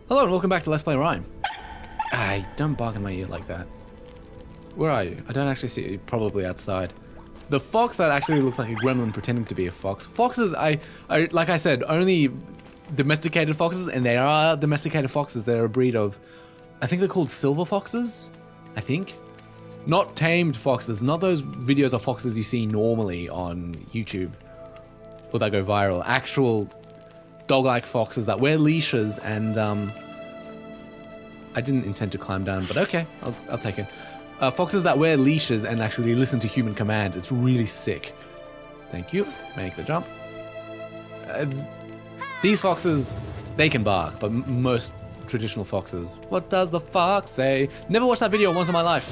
Hello and welcome back to Let's Play RiME. Hey, don't bark in my ear like that. Where are you? I don't actually see you. Probably outside. The fox that actually looks like a gremlin pretending to be a fox. Foxes, I like I said, only domesticated foxes, and they are domesticated foxes. They're a breed of, I think they're called silver foxes, I think. Not tamed foxes, not those videos of foxes you see normally on YouTube or that go viral. Actual dog-like foxes that wear leashes and, I didn't intend to climb down, but okay, I'll take it. Foxes that wear leashes and actually listen to human commands. It's really sick. Thank you. Make the jump. These foxes, they can bark, but most traditional foxes. What does the fox say? Never watched that video once in my life.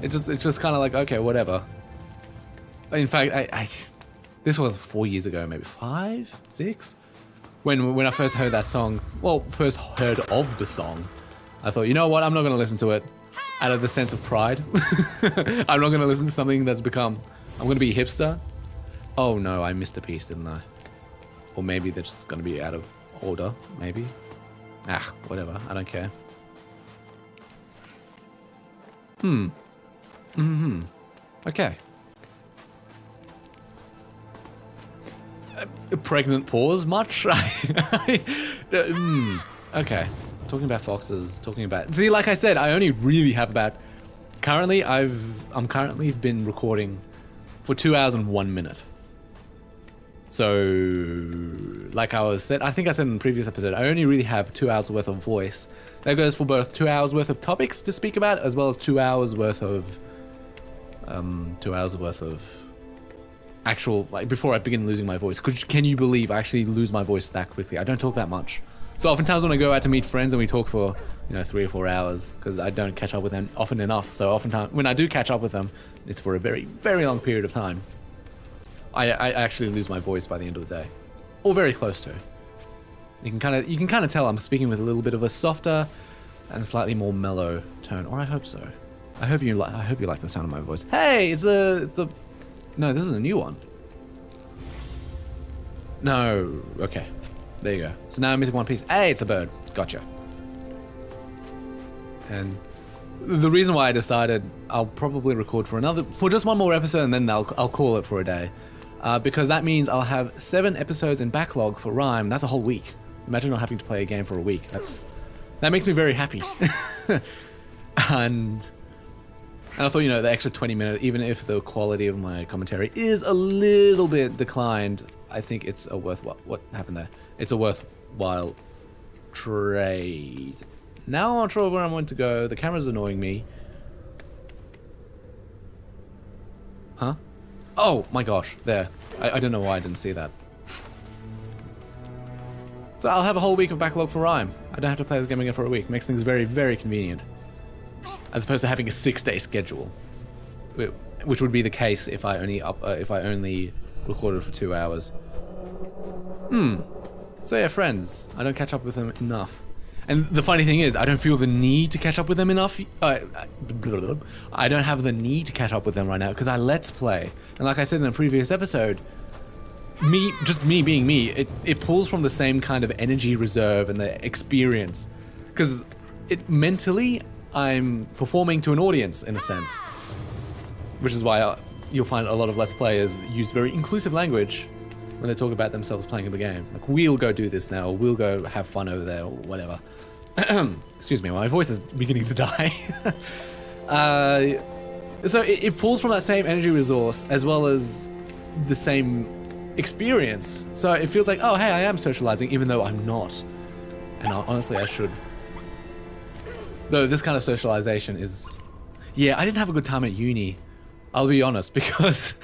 It's just kind of like, okay, whatever. In fact, this was 4 years ago, maybe 5, 6? When I first heard that song, well, first heard of the song, I thought, you know what, I'm not going to listen to it out of the sense of pride. I'm not going to listen to something that's become, I'm going to be hipster. Oh no, I missed a piece, didn't I? Or maybe they're just going to be out of order, maybe. Ah, whatever, I don't care. Okay. A pregnant pause, much? Okay. Talking about foxes, see, like I said, I only really have about, currently I'm currently been recording for 2 hours and 1 minute. So, like I think I said in the previous episode, I only really have 2 hours worth of voice. That goes for both 2 hours worth of topics to speak about, as well as 2 hours worth of, actual, like, before I begin losing my voice. Can you believe I actually lose my voice that quickly? I don't talk that much. So oftentimes when I go out to meet friends and we talk for, 3 or 4 hours, because I don't catch up with them often enough. So oftentimes when I do catch up with them, it's for a very, very long period of time. I actually lose my voice by the end of the day, or very close to. You can kind of tell I'm speaking with a little bit of a softer and slightly more mellow tone, or I hope so. I hope you like the sound of my voice. Hey, no, this is a new one. No, okay. There you go. So now I'm missing one piece. Hey, it's a bird. Gotcha. And the reason why I decided I'll probably record for just one more episode, and then I'll call it for a day. Because that means I'll have 7 episodes in backlog for RiME. That's a whole week. Imagine not having to play a game for a week. That makes me very happy. And I thought, the extra 20 minutes, even if the quality of my commentary is a little bit declined, I think it's a worthwhile. What happened there? It's a worthwhile trade. Now I'm not sure where I want to go. The camera's annoying me. Huh? Oh my gosh, there. I don't know why I didn't see that. So I'll have a whole week of backlog for RiME. I don't have to play this game again for a week. Makes things very, very convenient. As opposed to having a 6-day schedule, which would be the case if I only recorded for 2 hours. So yeah, friends, I don't catch up with them enough. And the funny thing is, I don't feel the need to catch up with them enough. I don't have the need to catch up with them right now because I let's play. And like I said in a previous episode, me being me, it pulls from the same kind of energy reserve and the experience. Because mentally, I'm performing to an audience in a sense. Which is why you'll find a lot of Let's Players use very inclusive language when they talk about themselves playing the game. Like, we'll go do this now, or we'll go have fun over there, or whatever. Excuse me, my voice is beginning to die. So it pulls from that same energy resource, as well as the same experience. So it feels like, oh, hey, I am socializing, even though I'm not. And honestly, I should. Though this kind of socialization is... Yeah, I didn't have a good time at uni. I'll be honest, because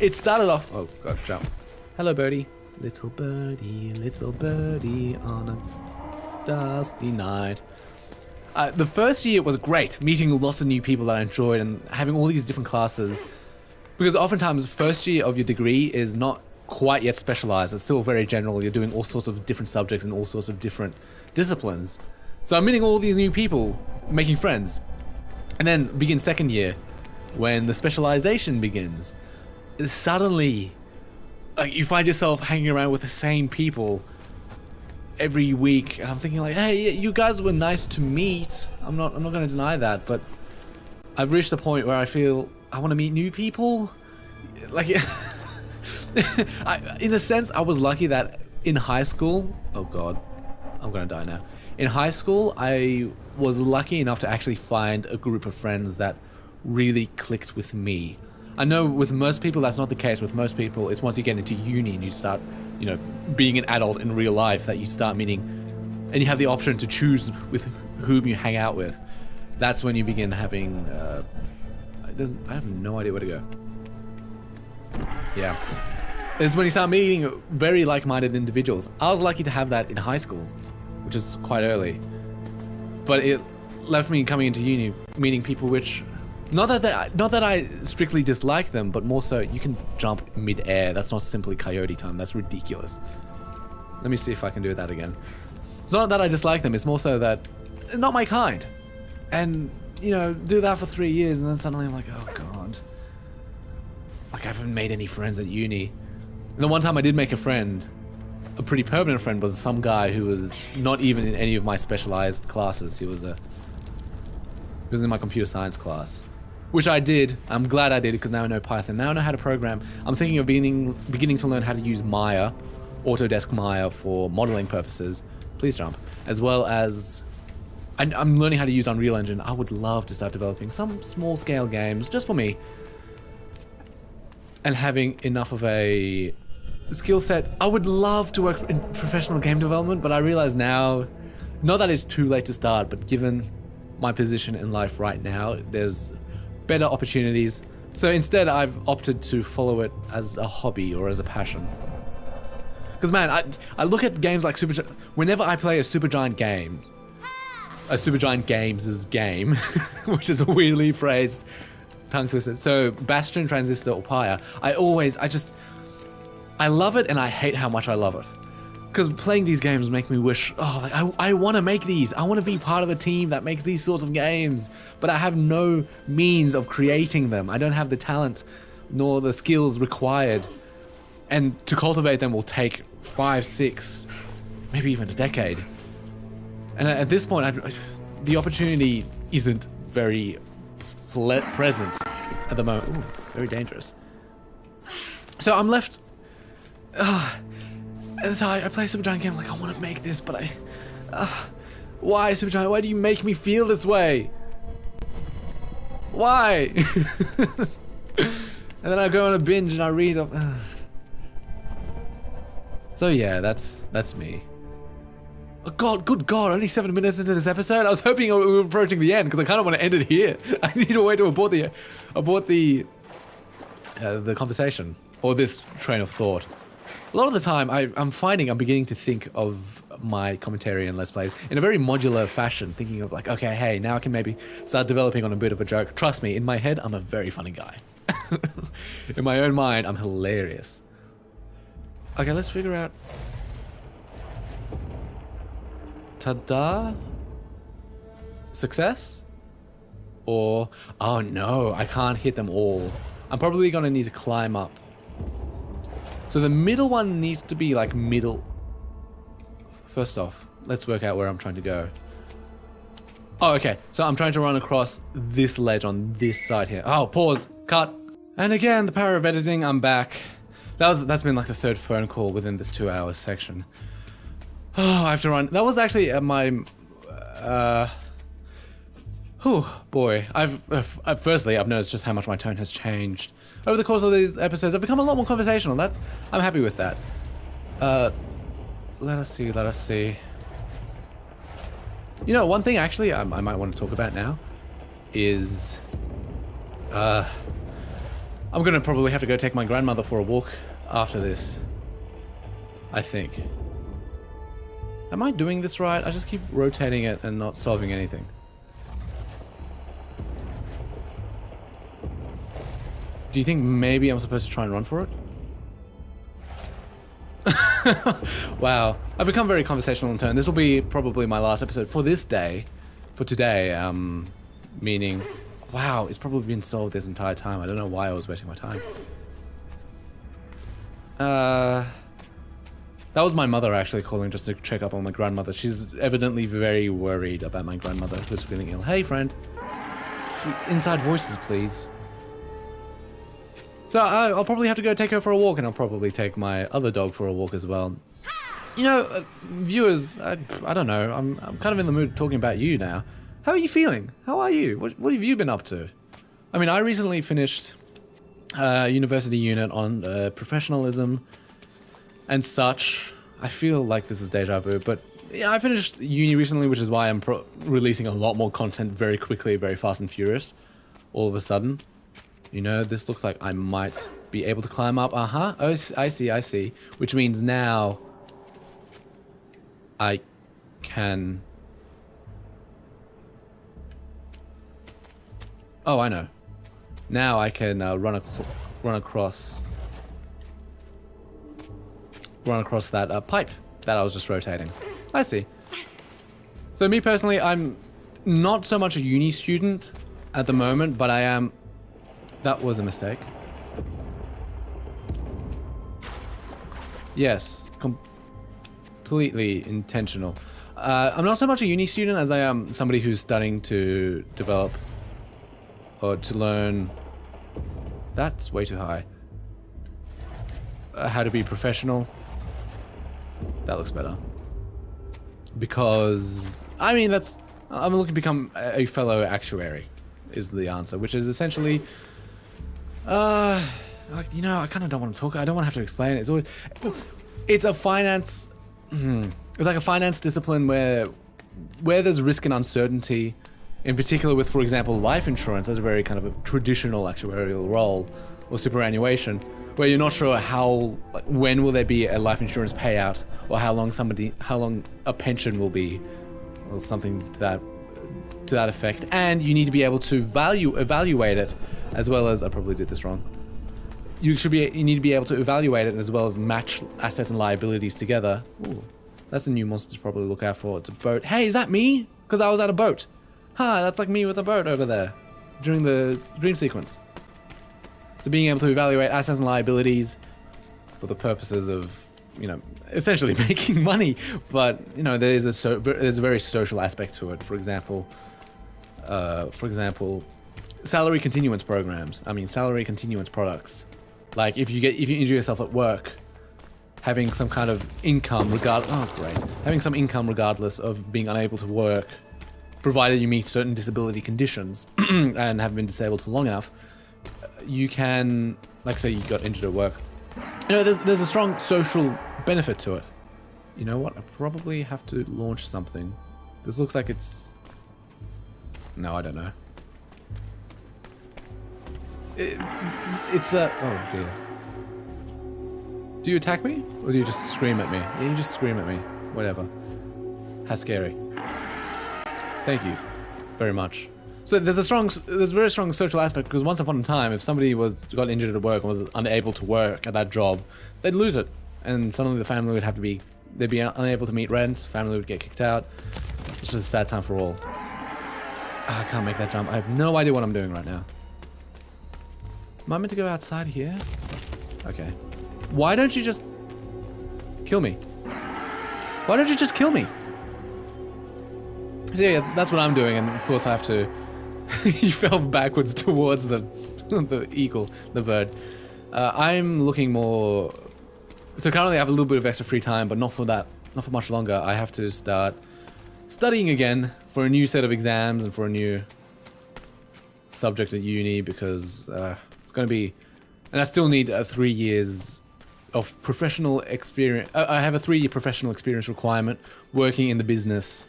it started off... Oh, God, jump. Hello, birdie. Little birdie on a dusty night. The first year was great, meeting lots of new people that I enjoyed and having all these different classes. Because oftentimes, first year of your degree is not quite yet specialized. It's still very general. You're doing all sorts of different subjects and all sorts of different disciplines. So I'm meeting all these new people, making friends. And then begin second year, when the specialization begins. Suddenly, like, you find yourself hanging around with the same people every week, and I'm thinking like, hey, you guys were nice to meet. I'm not going to deny that, but I've reached the point where I feel I want to meet new people. Like, in a sense, I was lucky that in high school, oh god, I'm going to die now. In high school, I was lucky enough to actually find a group of friends that really clicked with me. I know with most people that's not the case. With most people, it's once you get into uni and you start, you know, being an adult in real life that you start meeting, and you have the option to choose with whom you hang out with. That's when you begin having, I have no idea where to go. Yeah. It's when you start meeting very like-minded individuals. I was lucky to have that in high school, which is quite early. But it left me coming into uni, meeting people which, not that I strictly dislike them, but more so you can jump mid-air. That's not simply coyote time. That's ridiculous. Let me see if I can do that again. It's not that I dislike them. It's more so that not my kind. And, you know, do that for 3 years and then suddenly I'm like, oh god. Like I haven't made any friends at uni. And the one time I did make a friend, a pretty permanent friend, was some guy who was not even in any of my specialized classes. He was in my computer science class, which I did. I'm glad I did because now I know Python. Now I know how to program. I'm thinking of beginning to learn how to use Maya, Autodesk Maya, for modeling purposes. Please jump. As well as I'm learning how to use Unreal Engine. I would love to start developing some small scale games just for me, and having enough of a skill set. I would love to work in professional game development, but I realize now, not that it's too late to start, but given my position in life right now, there's better opportunities. So instead, I've opted to follow it as a hobby or as a passion. Because man, I look at games like whenever I play a Supergiant game, a Supergiant Games' game, which is a weirdly phrased, tongue twisted. So Bastion, Transistor, or Pyre, I love it and I hate how much I love it. Because playing these games make me wish, oh, like I want to make these. I want to be part of a team that makes these sorts of games. But I have no means of creating them. I don't have the talent nor the skills required. And to cultivate them will take 5, 6, maybe even a decade. And at this point, the opportunity isn't very present at the moment. Ooh, very dangerous. So I'm left... and so I play Supergiant game, like I want to make this, but why Supergiant? Why do you make me feel this way? Why? And then I go on a binge and I read up. So yeah, that's me. Oh god, good god, only 7 minutes into this episode? I was hoping we were approaching the end because I kind of want to end it here. I need a way to abort the conversation, or this train of thought. A lot of the time, I'm finding I'm beginning to think of my commentary and Let's Plays in a very modular fashion, thinking of like, okay, hey, now I can maybe start developing on a bit of a joke. Trust me, in my head, I'm a very funny guy. In my own mind, I'm hilarious. Okay, let's figure out... Ta-da? Success? Or... oh no, I can't hit them all. I'm probably gonna need to climb up. So the middle one needs to be like middle. First off, let's work out where I'm trying to go. Oh, okay. So I'm trying to run across this ledge on this side here. Oh, pause, cut. And again, the power of editing, I'm back. That's been like the third phone call within this 2 hour section. Oh, I have to run. That was actually my, boy. Firstly, I've noticed just how much my tone has changed. Over the course of these episodes, I've become a lot more conversational. I'm happy with that. Let us see. You know, one thing actually I might want to talk about now is... I'm gonna probably have to go take my grandmother for a walk after this. I think. Am I doing this right? I just keep rotating it and not solving anything. Do you think maybe I'm supposed to try and run for it? Wow. I've become very conversational in turn. This will be probably my last episode for this day. For today, meaning... wow, it's probably been solved this entire time. I don't know why I was wasting my time. That was my mother actually calling just to check up on my grandmother. She's evidently very worried about my grandmother who's feeling ill. Hey, friend. Inside voices, please. So I'll probably have to go take her for a walk, and I'll probably take my other dog for a walk as well. You know, viewers, I don't know. I'm kind of in the mood talking about you now. How are you feeling? How are you? What have you been up to? I mean, I recently finished a university unit on professionalism and such. I feel like this is deja vu, but yeah, I finished uni recently, which is why I'm releasing a lot more content very quickly, very fast and furious. All of a sudden, you know, this looks like I might be able to climb up. Oh, I see. Which means now I can... Oh, I know. Now I can run across that pipe that I was just rotating. I see. So me personally, I'm not so much a uni student at the moment, but I am... That was a mistake. Yes, completely intentional. I'm not so much a uni student as I am somebody who's studying to develop or to learn... That's way too high. How to be professional. That looks better. Because, I mean, I'm looking to become a fellow actuary, is the answer, which is essentially, like, you know, I kind of don't want to talk, I don't want to have to explain it. It's a finance, it's like a finance discipline where there's risk and uncertainty, in particular with, for example, life insurance. That's a very kind of a traditional actuarial role, or superannuation, where you're not sure how, like, when will there be a life insurance payout, or how long a pension will be, or something to that effect. And you need to be able to evaluate it, as well as, I probably did this wrong. You need to be able to evaluate it as well as match assets and liabilities together. Ooh, that's a new monster to probably look out for. It's a boat. Hey, is that me? Because I was at a boat. That's like me with a boat over there during the dream sequence. So being able to evaluate assets and liabilities for the purposes of, you know, essentially making money, but, you know, there's a very social aspect to it. For example, salary continuance programs. I mean, salary continuance products. Like if you injure yourself at work, having some kind of income having some income regardless of being unable to work, provided you meet certain disability conditions and have been disabled for long enough, you can, like, say you got injured at work. You know, there's a strong social benefit to it. You know what? I probably have to launch something. This looks like it's... No, I don't know. It's a... Oh, dear. Do you attack me? Or do you just scream at me? Yeah, you just scream at me. Whatever. How scary. Thank you very much. So there's a very strong social aspect, because once upon a time, if somebody got injured at work and was unable to work at that job, they'd lose it. And suddenly the family would they'd be unable to meet rent, family would get kicked out. It's just a sad time for all. I can't make that jump. I have no idea what I'm doing right now. Am I meant to go outside here? Okay. Why don't you just kill me? Why don't you just kill me? So yeah, that's what I'm doing, and of course I have to... He fell backwards towards the eagle, the bird. I'm looking more... So currently I have a little bit of extra free time, but not for much longer. I have to start studying again for a new set of exams and for a new subject at uni, because it's going to be... And I still need 3 years of professional experience. I have a 3-year professional experience requirement working in the business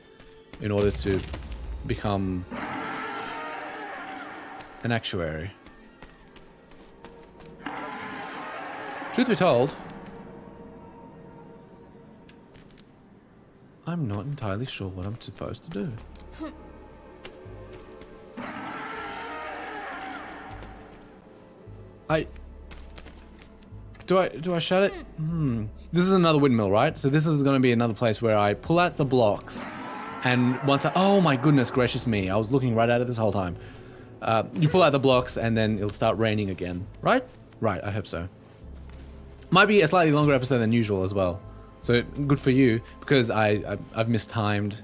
in order to become an actuary. Truth be told, I'm not entirely sure what I'm supposed to do. Do I shut it? This is another windmill, right? So this is going to be another place where I pull out the blocks, and once oh my goodness gracious me, I was looking right at it this whole time. You pull out the blocks and then it'll start raining again, right? Right, I hope so. Might be a slightly longer episode than usual as well. So good for you, because I've mistimed.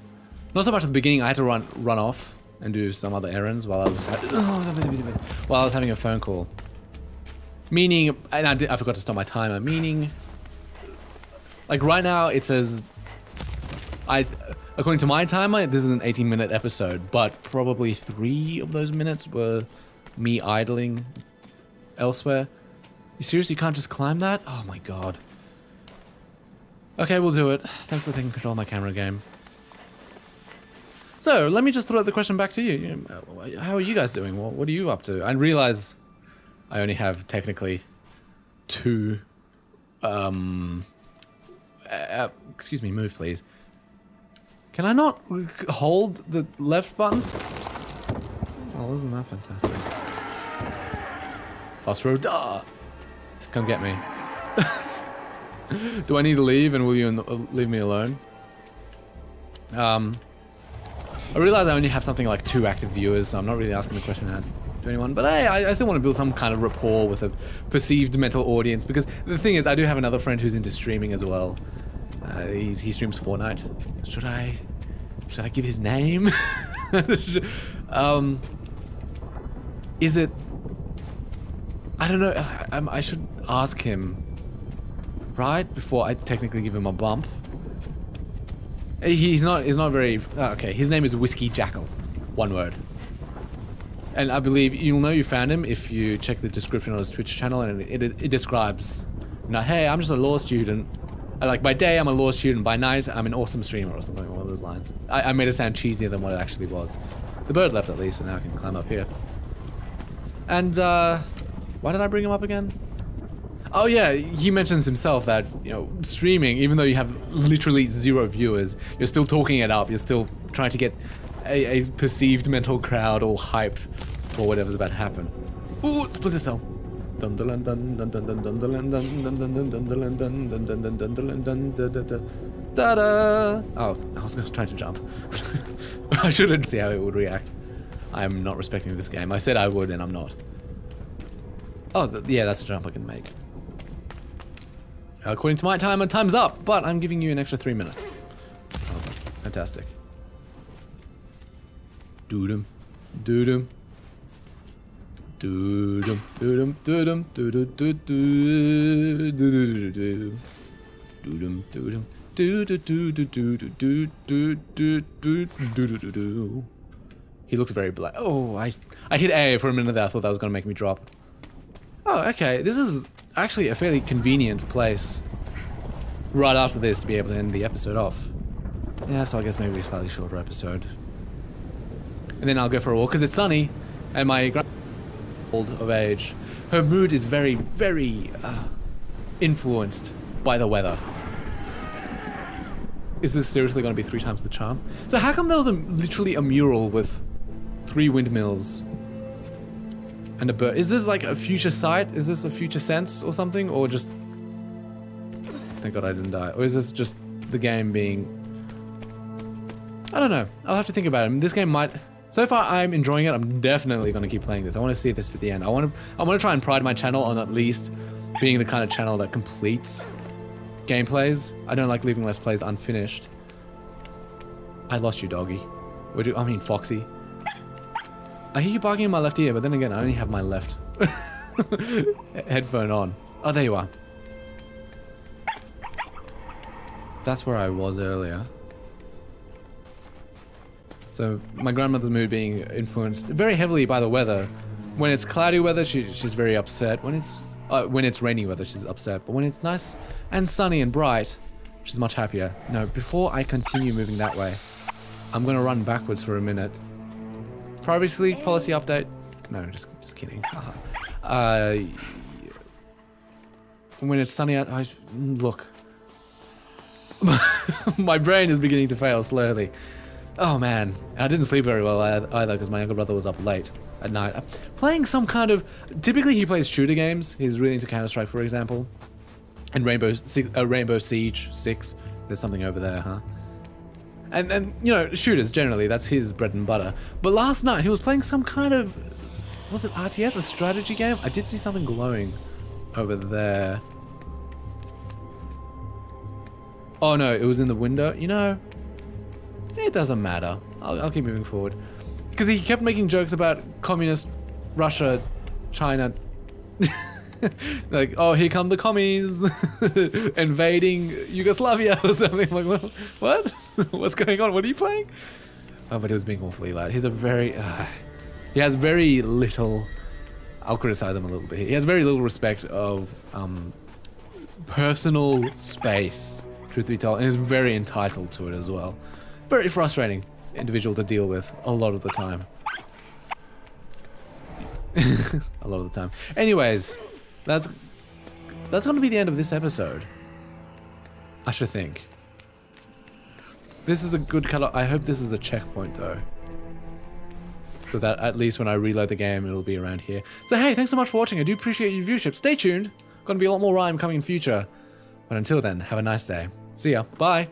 Not so much at the beginning. I had to run off and do some other errands while I was having a phone call. Meaning, and I forgot to stop my timer. Meaning, like right now it says, according to my timer, this is an 18-minute episode, but probably 3 of those minutes were me idling elsewhere. You seriously can't just climb that? Oh my god. Okay, we'll do it. Thanks for taking control of my camera game. So, let me just throw the question back to you. How are you guys doing? What are you up to? I realize I only have technically 2... excuse me, move please. Can I not hold the left button? Oh, isn't that fantastic? Fast road, come get me. Do I need to leave and will you leave me alone? I realize I only have something like 2 active viewers, so I'm not really asking the question to anyone, but hey, I still want to build some kind of rapport with a perceived mental audience, because the thing is, I do have another friend who's into streaming as well. He streams Fortnite. Should I give his name? Is it... I don't know, I should ask him, right? Before I technically give him a bump. He's not very... okay, his name is Whiskey Jackal. One word. And I believe you'll know you found him if you check the description on his Twitch channel, and it describes, you know, hey, I'm just a law student. Like, by day, I'm a law student. By night, I'm an awesome streamer, or something along those lines. I made it sound cheesier than what it actually was. The bird left, at least, so now I can climb up here. And, why did I bring him up again? Oh yeah, he mentions himself that, you know, streaming, even though you have literally 0 viewers, you're still talking it up, you're still trying to get a perceived mental crowd all hyped for whatever's about to happen. Ooh, Splinter Cell. Da-da! Oh, I was trying to jump. I shouldn't see how it would react. I'm not respecting this game. I said I would, and I'm not. Oh, yeah, that's a jump I can make. According to my timer, time's up, but I'm giving you an extra 3 minutes. Oh, fantastic. Doodum, doodum, doodum, doodum, doodum, doodum, doodum, doodum, doodum, doodum. He looks very black. Oh, I hit A for a minute there. I thought that was gonna make me drop. Oh, okay. This is actually a fairly convenient place right after this to be able to end the episode off. Yeah, so I guess maybe a slightly shorter episode. And then I'll go for a walk, because it's sunny, and my grandma, old of age, her mood is very, very influenced by the weather. Is this seriously going to be 3 times the charm? So how come there was literally a mural with 3 windmills and a bird? Is this like a future sight? Is this a future sense or something? Or just... Thank God I didn't die. Or is this just the game being... I don't know. I'll have to think about it. I mean, this game might... So far, I'm enjoying it. I'm definitely going to keep playing this. I want to see this to the end. I want to try and pride my channel on at least being the kind of channel that completes gameplays. I don't like leaving Let's Plays unfinished. I lost you, doggy. I mean, Foxy. I hear you barking in my left ear, but then again, I only have my left headphone on. Oh, there you are. That's where I was earlier. So, my grandmother's mood being influenced very heavily by the weather. When it's cloudy weather, she's very upset. When it's rainy weather, she's upset. But when it's nice and sunny and bright, she's much happier. No, before I continue moving that way, I'm gonna run backwards for a minute. Privacy policy update. No, just kidding. When it's sunny out, look. My brain is beginning to fail slowly. Oh man, and I didn't sleep very well either because my younger brother was up late at night. Playing some kind of... Typically he plays shooter games. He's really into Counter-Strike, for example. And Rainbow Siege 6. There's something over there, huh? And you know, shooters generally, that's his bread and butter. But last night he was playing some kind of... Was it RTS? A strategy game? I did see something glowing over there. Oh no, it was in the window. You know, it doesn't matter. I'll keep moving forward. Because he kept making jokes about communist Russia, China. Like, oh, here come the commies invading Yugoslavia or something. I'm like, what? What's going on? What are you playing? Oh, but he was being awfully loud. He's a very... he has very little... I'll criticize him a little bit. He has very little respect of personal space, truth be told, and is very entitled to it as well. Very frustrating individual to deal with a lot of the time. A lot of the time. Anyways, that's going to be the end of this episode. I should think. This is a good cut. I hope this is a checkpoint though. So that at least when I reload the game, it'll be around here. So hey, thanks so much for watching. I do appreciate your viewership. Stay tuned. Gonna be a lot more RiME coming in future. But until then, have a nice day. See ya. Bye.